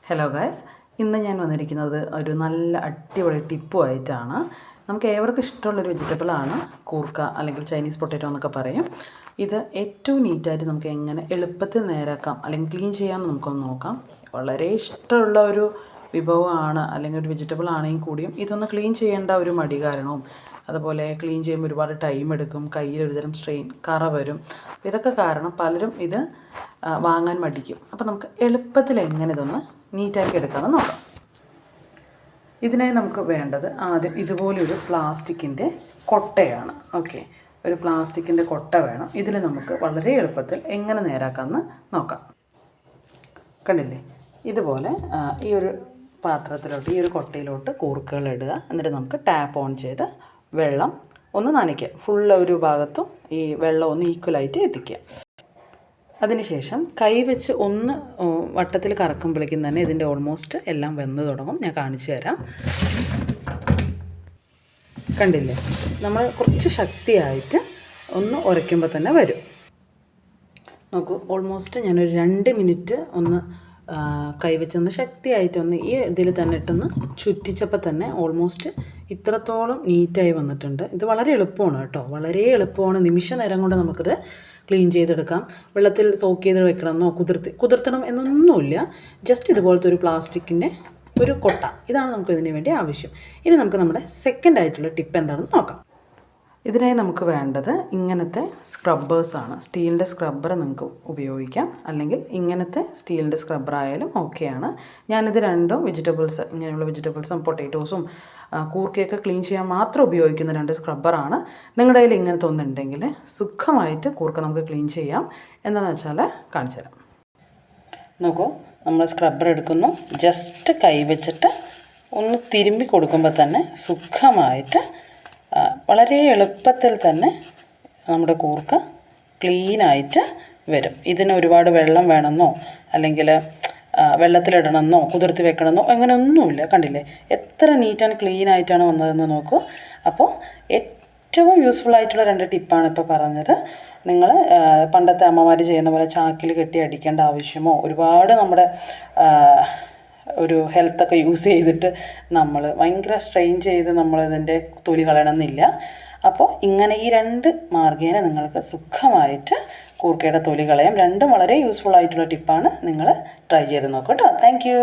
Hello guys, ഇന്ന് ഞാൻ വന്നിരിക്കുന്നത് ഒരു നല്ല അടിപൊളി ടിപ്പുമായിട്ടാണ്. നമുക്ക് ഏവർക്കും ഇഷ്ടമുള്ളൊരു വെജിറ്റബിളാണ് കൂർക്ക, അല്ലെങ്കിൽ ചൈനീസ് പൊട്ടാറ്റോ എന്നൊക്കെ പറയും. ഇത് ഏറ്റവും നീറ്റായിട്ട് നമുക്ക് എങ്ങനെ എളുപ്പത്തിൽ നേരാക്കാം അല്ലെങ്കിൽ ക്ലീൻ ചെയ്യാമെന്ന് നമുക്കൊന്ന് നോക്കാം. വളരെ ഇഷ്ടമുള്ള ഒരു വിഭവമാണ്, അല്ലെങ്കിൽ ഒരു വെജിറ്റബിൾ ആണെങ്കിൽ കൂടിയും ഇതൊന്ന് ക്ലീൻ ചെയ്യേണ്ട ഒരു മടി കാരണവും, അതുപോലെ ക്ലീൻ ചെയ്യുമ്പോൾ ഒരുപാട് ടൈം എടുക്കും, കയ്യിൽ ഒരുതരം സ്ട്രെയിൻ, കറ വരും. ഇതൊക്കെ കാരണം പലരും ഇത് വാങ്ങാൻ മടിക്കും. അപ്പോൾ നമുക്ക് എളുപ്പത്തിൽ എങ്ങനെ ഇതൊന്ന് നീറ്റാക്കി എടുക്കാമെന്ന് നോക്കാം. ഇതിനായി നമുക്ക് വേണ്ടത് ആദ്യം ഇതുപോലൊരു പ്ലാസ്റ്റിക്കിൻ്റെ കൊട്ടയാണ്. ഓക്കെ, ഒരു പ്ലാസ്റ്റിക്കിൻ്റെ കൊട്ട വേണം. ഇതിൽ നമുക്ക് വളരെ എളുപ്പത്തിൽ എങ്ങനെ നേരാക്കാമെന്ന് നോക്കാം. കണ്ടില്ലേ, ഇതുപോലെ ഈ ഒരു പാത്രത്തിലോട്ട്, ഈ ഒരു കൊട്ടയിലോട്ട് കൂർക്കകൾ ഇടുക. എന്നിട്ട് നമുക്ക് ടാപ്പ് ഓൺ ചെയ്ത് വെള്ളം ഒന്ന് നനയ്ക്കുക. ഫുള്ള് ഒരു ഭാഗത്തും ഈ വെള്ളം ഒന്ന് ഈക്വലായിട്ട് എത്തിക്കുക. അതിനുശേഷം കൈ വെച്ച് ഒന്ന് വട്ടത്തിൽ കറക്കുമ്പോഴേക്കും തന്നെ ഇതിൻ്റെ ഓൾമോസ്റ്റ് എല്ലാം വെന്ത് തുടങ്ങും. ഞാൻ കാണിച്ചു തരാം. കണ്ടില്ലേ, നമ്മൾ കുറച്ച് ശക്തിയായിട്ട് ഒന്ന് ഉരയ്ക്കുമ്പോൾ തന്നെ വരും. നോക്കൂ, ഓൾമോസ്റ്റ് ഞാനൊരു 2 മിനിറ്റ് ഒന്ന് കൈവച്ചൊന്ന് ശക്തിയായിട്ടൊന്ന് ഈ ഇതിൽ തന്നെ ഇട്ടൊന്ന് ചുറ്റിച്ചപ്പോൾ തന്നെ ഓൾമോസ്റ്റ് ഇത്രത്തോളം നീറ്റായി വന്നിട്ടുണ്ട്. ഇത് വളരെ എളുപ്പമാണ് കേട്ടോ, വളരെ എളുപ്പമാണ്. നിമിഷ നേരം കൊണ്ട് നമുക്കിത് ക്ലീൻ ചെയ്തെടുക്കാം. വെള്ളത്തിൽ സോക്ക് ചെയ്ത് വെക്കണമെന്നോ കുതിർത്തണം എന്നൊന്നുമില്ല. ജസ്റ്റ് ഇതുപോലത്തെ ഒരു പ്ലാസ്റ്റിക്കിൻ്റെ ഒരു കൊട്ട, ഇതാണ് നമുക്ക് ഇതിന് വേണ്ടി ആവശ്യം. ഇനി നമുക്ക് നമ്മുടെ സെക്കൻഡ് ആയിട്ടുള്ള ടിപ്പ് എന്താണെന്ന് നോക്കാം. ഇതിനായി നമുക്ക് വേണ്ടത് ഇങ്ങനത്തെ സ്ക്രബ്ബേഴ്സാണ്. സ്റ്റീലിൻ്റെ സ്ക്രബ്ബർ നിങ്ങൾക്ക് ഉപയോഗിക്കാം, അല്ലെങ്കിൽ ഇങ്ങനത്തെ സ്റ്റീലിൻ്റെ സ്ക്രബ്ബർ ആയാലും ഓക്കെയാണ്. ഞാനിത് രണ്ടും വെജിറ്റബിൾസ്, ഇങ്ങനെയുള്ള വെജിറ്റബിൾസും പൊട്ടാറ്റോസും കൂർക്കയൊക്കെ ക്ലീൻ ചെയ്യാൻ മാത്രം ഉപയോഗിക്കുന്ന 2 സ്ക്രബ്ബറാണ്. നിങ്ങളുടെ കയ്യിൽ ഇങ്ങനത്തെ ഒന്നുണ്ടെങ്കിൽ സുഖമായിട്ട് കൂർക്ക നമുക്ക് ക്ലീൻ ചെയ്യാം. എന്താണെന്ന് വെച്ചാൽ കാണിച്ചു തരാം. നോക്കൂ, നമ്മൾ സ്ക്രബ്ബർ എടുക്കുന്നു, ജസ്റ്റ് കൈ വെച്ചിട്ട് ഒന്ന് തിരുമ്പി കൊടുക്കുമ്പോൾ തന്നെ സുഖമായിട്ട് വളരെ എളുപ്പത്തിൽ തന്നെ നമ്മുടെ കൂർക്ക ക്ലീനായിട്ട് വരും. ഇതിന് ഒരുപാട് വെള്ളം വേണമെന്നോ അല്ലെങ്കിൽ വെള്ളത്തിലിടണമെന്നോ കുതിർത്തി വെക്കണമെന്നോ അങ്ങനെ ഒന്നുമില്ല. കണ്ടില്ലേ എത്ര നീറ്റ് ആൻഡ് ക്ലീൻ ആയിട്ടാണ് വന്നതെന്ന് നോക്കൂ. അപ്പോൾ ഏറ്റവും യൂസ്ഫുൾ ആയിട്ടുള്ള 2 ടിപ്പാണ് ഇപ്പോൾ പറഞ്ഞത്. നിങ്ങൾ പണ്ടത്തെ അമ്മമാർ ചെയ്യുന്ന പോലെ ചാക്കിൽ കെട്ടി അടിക്കേണ്ട ആവശ്യമോ, ഒരുപാട് നമ്മുടെ ഒരു ഹെൽത്തൊക്കെ യൂസ് ചെയ്തിട്ട് നമ്മൾ ഭയങ്കര സ്ട്രെയിൻ ചെയ്ത് നമ്മളിതിൻ്റെ തൊലി കളയണമെന്നില്ല. അപ്പോൾ ഇങ്ങനെ ഈ 2 മാർഗ്ഗേന നിങ്ങൾക്ക് സുഖമായിട്ട് കൂർക്കയുടെ തൊലി കളയാം. രണ്ടും വളരെ യൂസ്ഫുൾ ആയിട്ടുള്ള ടിപ്പാണ്. നിങ്ങൾ ട്രൈ ചെയ്ത് നോക്കൂ കേട്ടോ. Thank you.